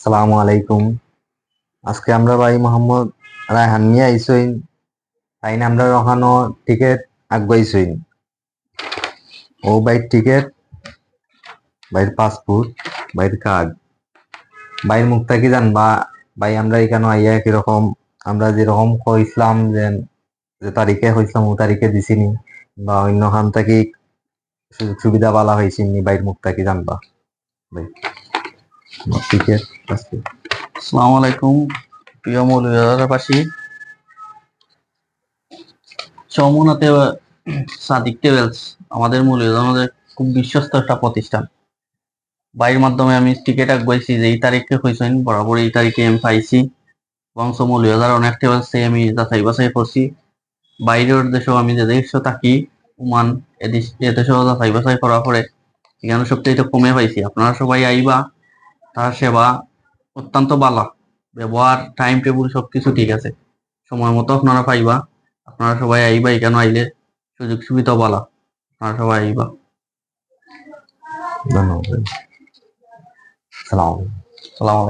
সালামু আলাইকুম। আজকে আমরা ভাই মোহাম্মদ রায়হান নিয়ে আইসইন। তাই না আমরা রহানো টিকেট আগাইছইন। ও বাইর টিকেট, বাইর পাসপোর্ট, বাইর কার্ড, বাইর মুখ থাকি জানবা। ভাই আমরা এখানে আইয়া কিরকম আমরা যেরকম কইছিলাম যে তারিখে হইছিলাম ও তারিখে দিছিনি বা অন্য খান থাকি সুযোগ সুবিধা পালা হয়েছিনি বাইর মুখ থাকি জানবা। ভাই টিকেট পাসপোর্ট। আসসালামু আলাইকুম প্রিয় মৌলভীবাজারবাসী। চমুনাতে সাদিক ট্রাভেলস আমাদের মৌলভীবাজারের খুব বিশ্বস্ত একটা প্রতিষ্ঠান। বাইরের মাধ্যমে আমি টিকিট আগাইছি যে এই তারিখে হয়েছেন বরাবর এই তারিখে আমি পাইছি এবং মৌলভীবাজার অনেক ট্রাভেলস আমি যাচাই বাছাই করছি। বাইরের দেশেও আমি যে দেশে থাকি ওমান এদেশেও যাচাই বাছাই করার পরে এখানে সবচেয়ে কমে পাইছি। আপনারা সবাই আইবা, তার সেবা অত্যন্ত ভালো, ব্যবহার টাইম টেবিল সবকিছু ঠিক আছে, সময় মতো আপনারা পাইবা। আপনারা সবাই আইবা, এখানে আইলে সুযোগ সুবিধা ভালো, আপনারা সবাই আইবা। ধন্যবাদ। সালাম। সালাম।